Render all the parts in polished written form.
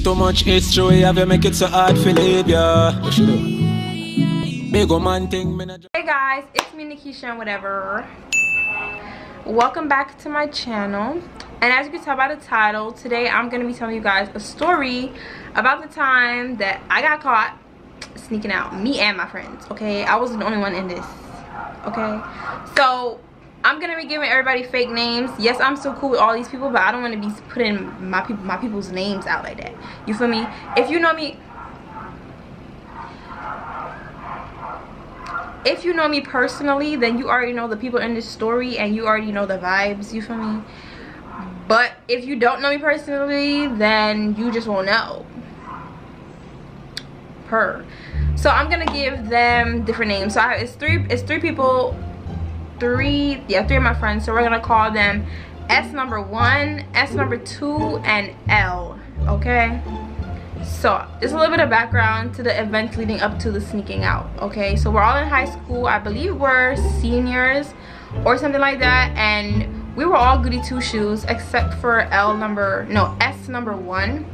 Too much history, have you make it so hard to leave ya? What you do? Big old man thing, Hey guys, it's me Nekeisha and whatever. Welcome back to my channel. And as you can tell by the title, today I'm going to be telling you guys a story about the time that I got caught sneaking out. Me and my friends, okay? I wasn't the only one in this, okay? So I'm going to be giving everybody fake names. Yes, I'm still cool with all these people, but I don't want to be putting my people's names out like that. You feel me? If you know me... If you know me personally, then you already know the people in this story and you already know the vibes, you feel me? But if you don't know me personally, then you just won't know. So I'm gonna give them different names. So it's three people, three of my friends. So we're gonna call them S number 1, S number 2, and L, okay? So just a little bit of background to the events leading up to the sneaking out, okay? So we're all in high school. I believe we're seniors or something like that, and we were all goody two shoes except for S number 1. S number 1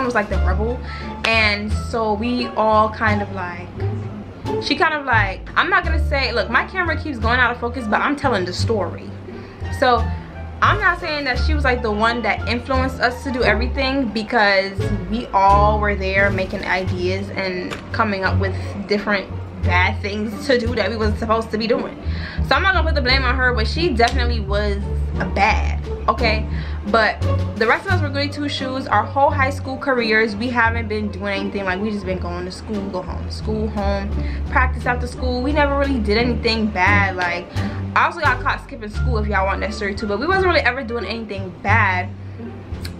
was like the rebel, and so we all kind of like, I'm not gonna say, look, my camera keeps going out of focus, but I'm telling the story. So I'm not saying that she was like the one that influenced us to do everything, because we all were there making ideas and coming up with different bad things to do that we wasn't supposed to be doing. So I'm not gonna put the blame on her, but she definitely was a bad, okay? But the rest of us were goody two shoes. Our whole high school careers, we haven't been doing anything. Like, we just been going to school, go home, school, home, practice after school. We never really did anything bad. Like, I also got caught skipping school, if y'all want that story too, but we wasn't really ever doing anything bad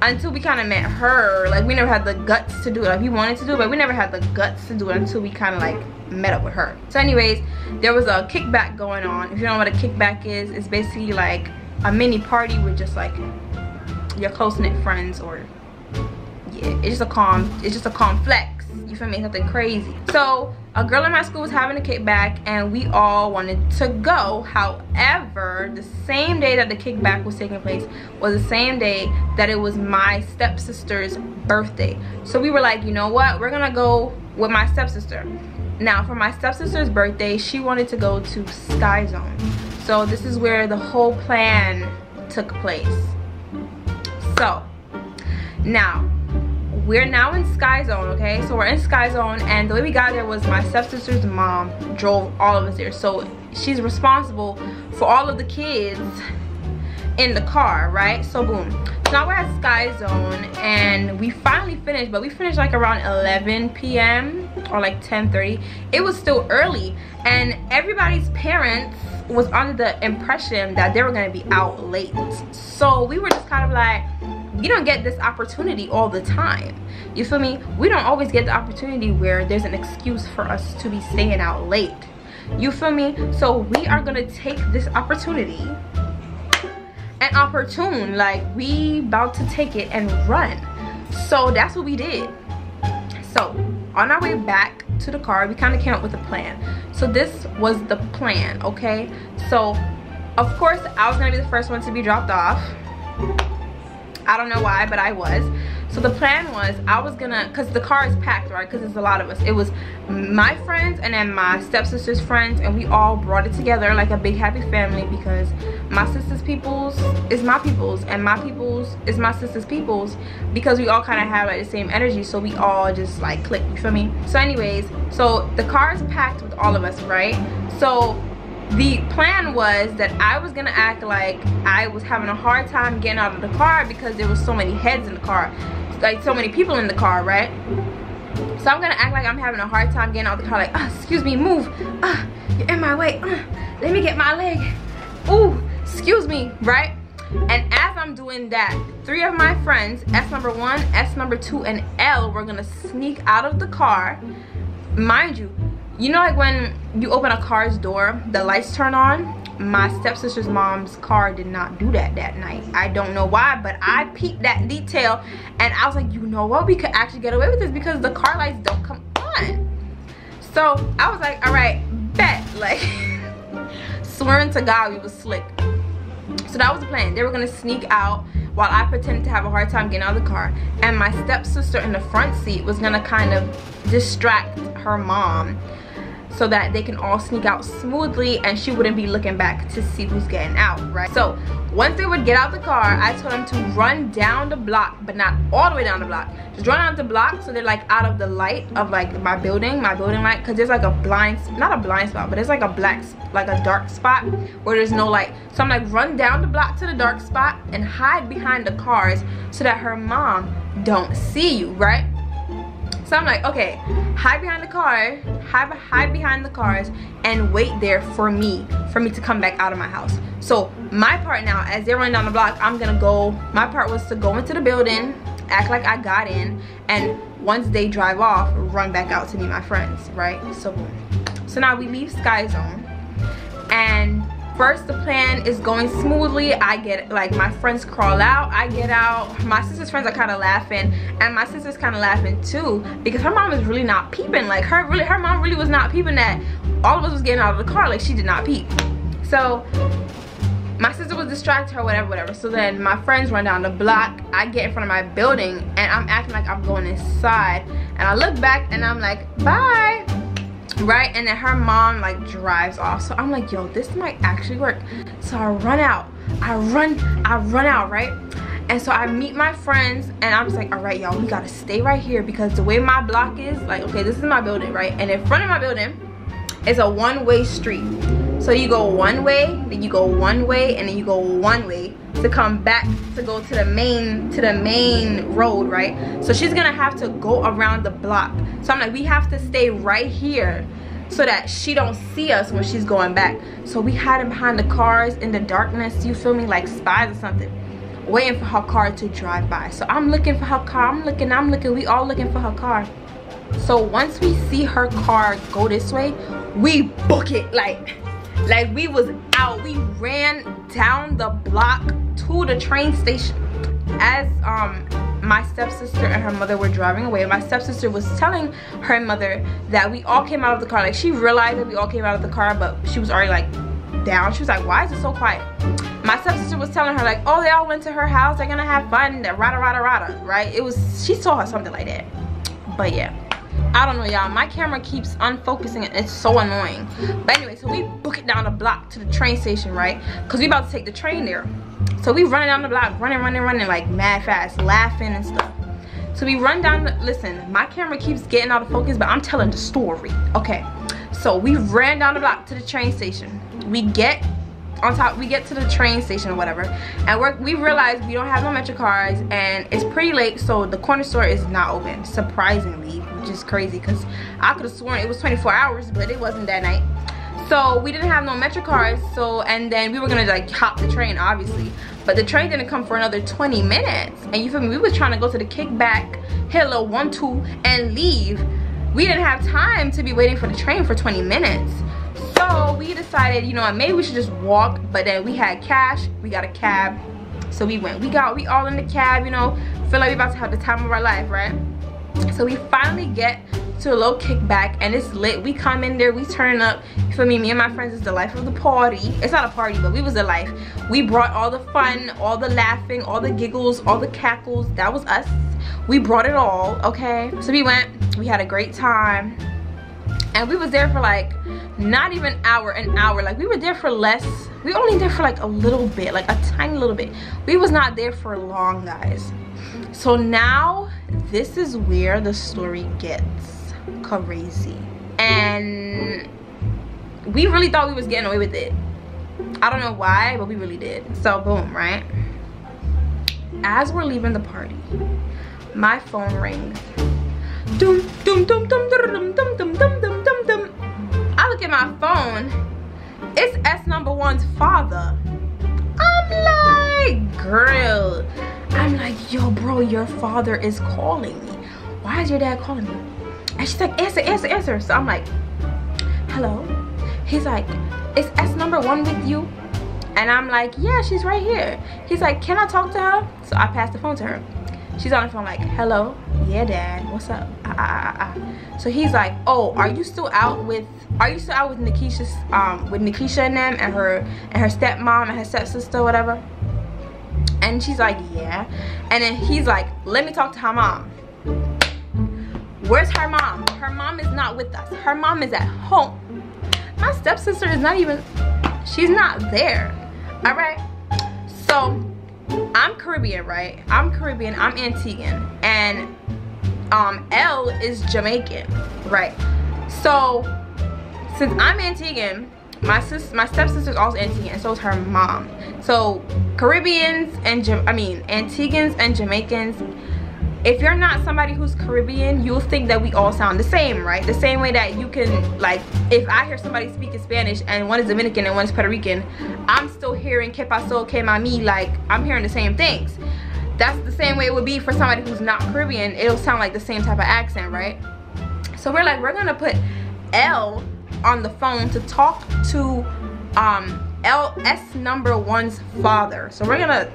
until we kind of met her. Like, we never had the guts to do it. Like, we wanted to do it, but we never had the guts to do it until we kind of like met up with her. So anyways, there was a kickback going on. If you don't know what a kickback is, it's basically like a mini party with just like your close-knit friends, or yeah, it's just a calm flex, you feel me? Nothing crazy. So a girl in my school was having a kickback and we all wanted to go. However, the same day that the kickback was taking place was the same day that it was my stepsister's birthday. So we were like, you know what, we're gonna go with my stepsister. Now for my stepsister's birthday, she wanted to go to Sky Zone. So this is where the whole plan took place. So now we're now in Sky Zone, okay? So we're in Sky Zone, and the way we got there was my stepsister's mom drove all of us there. So she's responsible for all of the kids in the car, right? So boom. So now we're at Sky Zone and we finally finished, but we finished like around 11 p.m. or like 10:30. It was still early, and everybody's parents was under the impression that they were gonna be out late. So we were just kind of like, you don't get this opportunity all the time, you feel me? We don't always get the opportunity where there's an excuse for us to be staying out late, you feel me? So we are gonna take this opportunity and opportune, like we about to take it and run. So that's what we did. So on our way back to the car, we kind of came up with a plan. So this was the plan, okay? So of course I was gonna be the first one to be dropped off. I don't know why, but I was. So the plan was, I was gonna, because the car is packed, right? Because it's a lot of us. It was my friends and then my stepsister's friends, and we all brought it together like a big happy family, because my sister's peoples is my peoples and my peoples is my sister's peoples, because we all kind of have like the same energy. So we all just like click, you feel me? So anyways, so the car is packed with all of us, right? So the plan was that I was gonna act like I was having a hard time getting out of the car because there was so many heads in the car, like so many people in the car, right? So I'm gonna act like I'm having a hard time getting out of the car, like, excuse me, move, you're in my way, let me get my leg, ooh, excuse me, right? And as I'm doing that, 3 of my friends, S number 1, S number 2, and L, were gonna sneak out of the car. Mind you, you know, like when you open a car's door, the lights turn on? My stepsister's mom's car did not do that night. I don't know why, but I peeped that detail and I was like, you know what, we could actually get away with this because the car lights don't come on. So I was like, all right, bet. Like, swearing to God, we was slick. So that was the plan. They were gonna sneak out while I pretended to have a hard time getting out of the car. And my stepsister in the front seat was gonna kind of distract her mom so that they can all sneak out smoothly and she wouldn't be looking back to see who's getting out, right? So once they would get out the car, I told them to run down the block, but not all the way down the block. Just run down the block so they're like out of the light of like my building light, because there's like a blind, not a blind spot, but it's like a dark spot where there's no light. So I'm like, run down the block to the dark spot and hide behind the cars so that her mom don't see you, right? So I'm like, okay, hide behind the car, hide behind the cars and wait there for me to come back out of my house. So my part now, as they're running down the block, my part was to go into the building, act like I got in, and once they drive off, run back out to meet my friends, right? So now we leave Sky Zone, and first the plan is going smoothly. I get, like, my friends crawl out, I get out, my sister's friends are kind of laughing, and my sister's kind of laughing too, because her mom is really not peeping. Like, her mom really was not peeping that all of us was getting out of the car. Like, she did not peep. So my sister was distracted, or whatever. So then my friends run down the block, I get in front of my building, and I'm acting like I'm going inside, and I look back and I'm like, bye, right? And then her mom like drives off. So I'm like, yo, this might actually work. So I run out, right? And so I meet my friends, and I'm just like, all right, y'all, we gotta stay right here, because the way my block is, like, okay, this is my building, right? And in front of my building is a one-way street. So you go one way, then you go one way, and then you go one way to come back to go to the main road, right? So she's gonna have to go around the block. So I'm like, we have to stay right here so that she don't see us when she's going back. So we hiding behind the cars in the darkness, you feel me, like spies or something, waiting for her car to drive by. So I'm looking for her car, I'm looking, we all looking for her car. So once we see her car go this way, we book it, like we was out. We ran down the block to the train station. As my stepsister and her mother were driving away, my stepsister was telling her mother that we all came out of the car. Like, she realized that we all came out of the car, but she was already like down. She was like, why is it so quiet? My stepsister was telling her like, oh, they all went to her house, they're gonna have fun, rada, right? She saw her something like that. But yeah, I don't know, y'all, my camera keeps unfocusing and it's so annoying. But anyway, so we book it down the block to the train station, right? Because we about to take the train there. So we running down the block, running like mad fast, laughing and stuff. So we run down listen, my camera keeps getting out of focus, but I'm telling the story. Okay, so we ran down the block to the train station. We get to the train station or whatever, and we realize we don't have no Metro cards, and it's pretty late, so the corner store is not open, surprisingly, which is crazy, because I could have sworn it was 24 hours, but it wasn't that night. So we didn't have no Metro cards, so, and then we were gonna like hop the train, obviously, but the train didn't come for another 20 minutes, and you feel me, we was trying to go to the kickback, hit a little 1-2 and leave. We didn't have time to be waiting for the train for 20 minutes. So we decided, you know, maybe we should just walk, but then we had cash, we got a cab, so we went. We all in the cab, you know, feel like we about to have the time of our life, right? So we finally get to a little kickback, and it's lit. We come in there, we turn up, you feel me, and my friends is the life of the party. It's not a party, but we was the life. We brought all the fun, all the laughing, all the giggles, all the cackles. That was us. We brought it all, okay? So we went, we had a great time, and we was there for like not even an hour. Like, we were there for less. We only there for like a little bit, like a tiny little bit. We was not there for long, guys. So now this is where the story gets crazy, and we really thought we was getting away with it. I don't know why, but we really did. So boom, right, as we're leaving the party, my phone rings. Dum dum dum dum dum dum dum dum dum dum dum. I look at my phone, it's S#1's father. I'm like, girl, I'm like, yo, bro, your father is calling me. Why is your dad calling me? And she's like, answer. So I'm like, hello? He's like, is S#1 with you? And I'm like, yeah, she's right here. He's like, can I talk to her? So I passed the phone to her. She's on the phone like, hello? Yeah, dad, what's up? So he's like, oh, are you still out with Nekeisha's with Nekeisha and them, and her stepmom and her stepsister, whatever? And she's like, yeah. And then he's like, let me talk to her mom. Where's her mom? Her mom is not with us. Her mom is at home. My stepsister is not even, she's not there. All right. So I'm Caribbean, right? I'm Caribbean, I'm Antiguan, and L is Jamaican, right? So since I'm Antiguan, my stepsister's also Antiguan, and so is her mom. So Caribbeans and Antiguans and Jamaicans, if you're not somebody who's Caribbean, you'll think that we all sound the same, right? The same way that you can, like, if I hear somebody speaking Spanish and one is Dominican and one is Puerto Rican, I'm still hearing que paso, que mami, like, I'm hearing the same things. That's the same way it would be for somebody who's not Caribbean. It'll sound like the same type of accent, right? So we're like, we're gonna put L on the phone to talk to S number 1's father. So we're gonna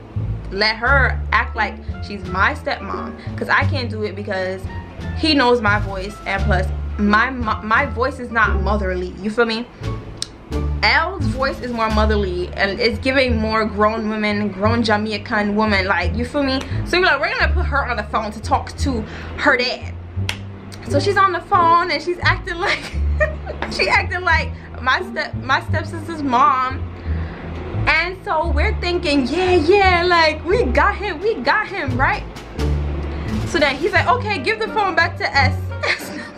let her act like she's my stepmom, because I can't do it because he knows my voice, and plus my voice is not motherly, you feel me? L's voice is more motherly, and it's giving more grown women, grown Jamaican woman, like, you feel me? So we're like, we're gonna put her on the phone to talk to her dad. So she's on the phone and she's acting like she acting like my stepsister's mom. And so we're thinking, yeah, like, we got him, right? So then he's like, okay, give the phone back to S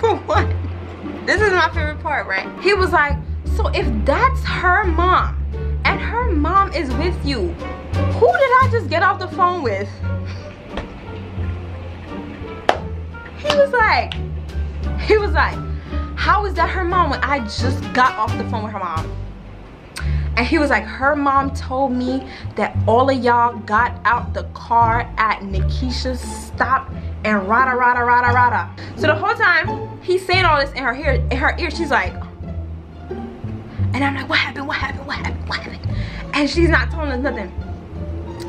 number 1. This is my favorite part, right? He was like, so if that's her mom and her mom is with you, who did I just get off the phone with? He was like, how is that her mom when I just got off the phone with her mom? And he was like, her mom told me that all of y'all got out the car at Nekeisha's stop and rada. So the whole time he's saying all this in her ear, she's like, and I'm like, what happened? And she's not telling us nothing.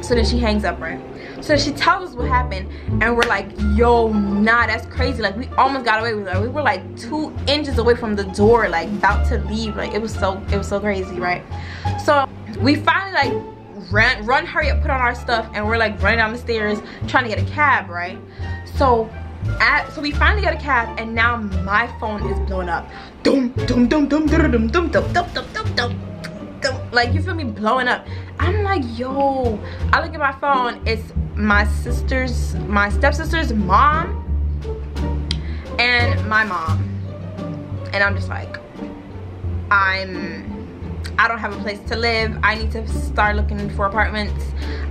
So then she hangs up, right? So she tells us what happened, and we're like, yo, nah, that's crazy. Like, we almost got away with it. We were like 2 inches away from the door, like about to leave. Like, it was so crazy, right? So we finally like hurry up, put on our stuff, and we're like running down the stairs trying to get a cab, right? So we finally got a cab, and now my phone is blowing up. Like, you feel me, blowing up. I'm like, yo, I look at my phone, it's my stepsister's mom and my mom, and I'm just like, I don't have a place to live. I need to start looking for apartments.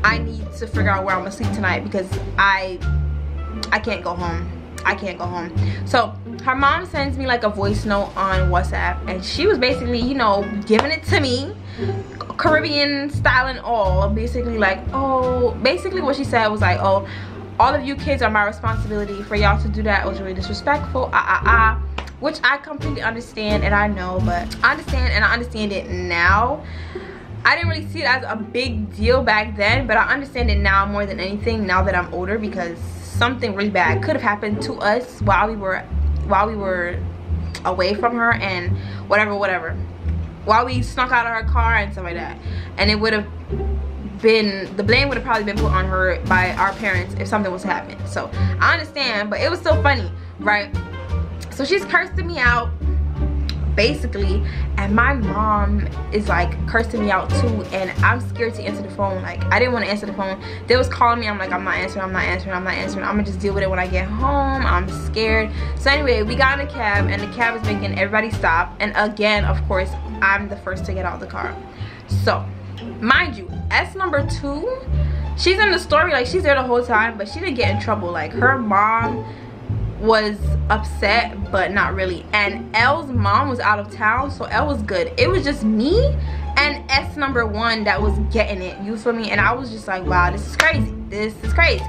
I need to figure out where I'm gonna sleep tonight, because I can't go home. So her mom sends me like a voice note on WhatsApp, and she was basically, you know, giving it to me, Caribbean style and all. Basically like, oh, basically what she said was like, oh, all of you kids are my responsibility. For y'all to do that was really disrespectful, which I completely understand, and I know, but I understand it now. I didn't really see it as a big deal back then, but I understand it now more than anything, now that I'm older, because something really bad could have happened to us while we were away from her, and whatever, while we snuck out of her car and stuff like that. And it would have been, the blame would have probably been put on her by our parents if something was to happen. So I understand, but it was still funny, right? So she's cursing me out basically, and my mom is like cursing me out too, and I'm scared to answer the phone. Like, I didn't want to answer the phone. They was calling me. I'm like, I'm not answering. I'm gonna just deal with it when I get home. I'm scared. So anyway, we got in a cab, and the cab is making everybody stop, and again, of course, I'm the first to get out of the car. So mind you, S number 2, she's in the story, like, she's there the whole time, but she didn't get in trouble. Like, her mom was upset, but not really, and L's mom was out of town, so L was good. It was just me and S number 1 that was getting it, you feel me? And I was just like, wow, this is crazy.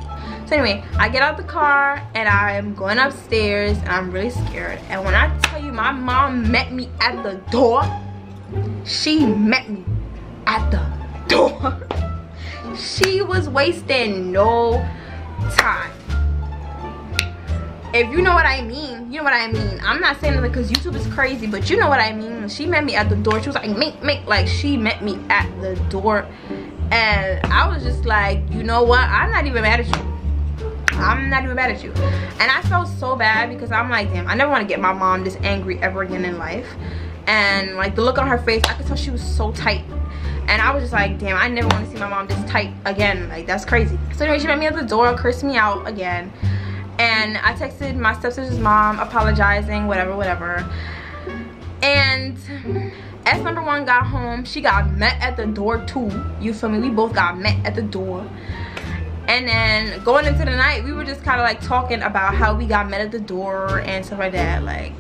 So anyway, I get out the car and I'm going upstairs, and I'm really scared. And when I tell you, my mom met me at the door. She met me at the door. She was wasting no time. If you know what I mean, you know what I mean. I'm not saying that because YouTube is crazy, but you know what I mean. She met me at the door. She was like, make, like, she met me at the door. And I was just like, you know what, I'm not even mad at you. I'm not even mad at you. And I felt so bad because I'm like, damn, I never want to get my mom this angry ever again in life. And like the look on her face, I could tell she was so tight. And I was just like, damn, I never want to see my mom this tight again. Like, that's crazy. So anyway, she met me at the door, cursed me out again. And I texted my stepsister's mom apologizing, whatever. And as number one got home, she got met at the door too. You feel me? We both got met at the door. And then going into the night, we were just kind of like talking about how we got met at the door and stuff like that. Like,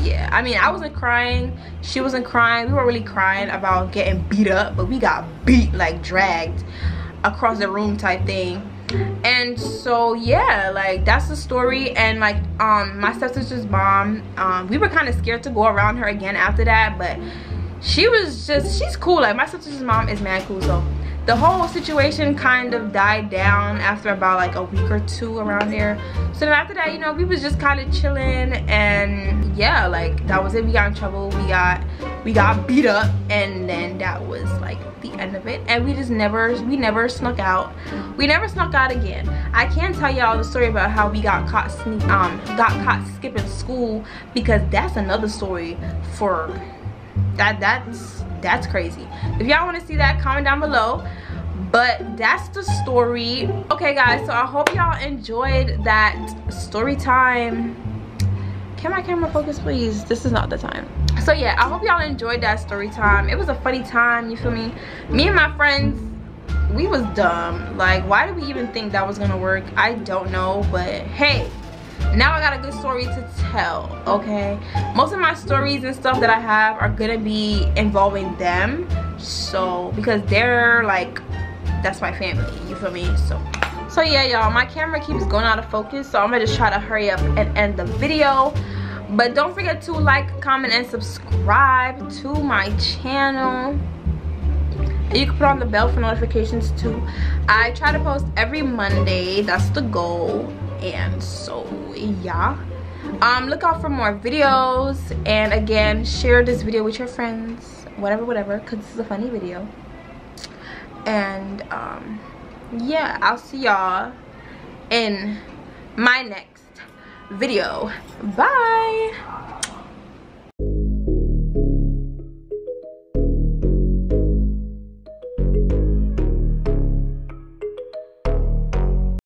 yeah, I mean, I wasn't crying, she wasn't crying. We weren't really crying about getting beat up, but we got beat, like dragged across the room type thing. And so yeah, like that's the story. And like my stepsister's mom, we were kind of scared to go around her again after that, but she's cool. Like my stepsister's mom is mad cool. So the whole situation kind of died down after about like a week or two around there. So then after that, you know, we was just kind of chilling, and yeah, like that was it. We got in trouble, we got beat up, and then that was like the end of it. And we never snuck out. We never snuck out again. I can't tell y'all the story about how we got caught skipping school, because that's another story for that's crazy. If y'all want to see that, comment down below. But that's the story. Okay guys, so I hope y'all enjoyed that story time. Can my camera focus please? This is not the time. So yeah, I hope y'all enjoyed that story time. It was a funny time, you feel me? Me and my friends, we was dumb. Like, why did we even think that was gonna work? I don't know, but hey, now I got a good story to tell. Okay, most of my stories and stuff that I have are gonna be involving them, so because they're like, that's my family, you feel me? So yeah, y'all, my camera keeps going out of focus, so I'm gonna just try to hurry up and end the video. But don't forget to like, comment, and subscribe to my channel. And you can put on the bell for notifications too. I try to post every Monday, that's the goal. And so yeah, look out for more videos, and again, share this video with your friends, whatever, because this is a funny video. And yeah, I'll see y'all in my next video. Bye.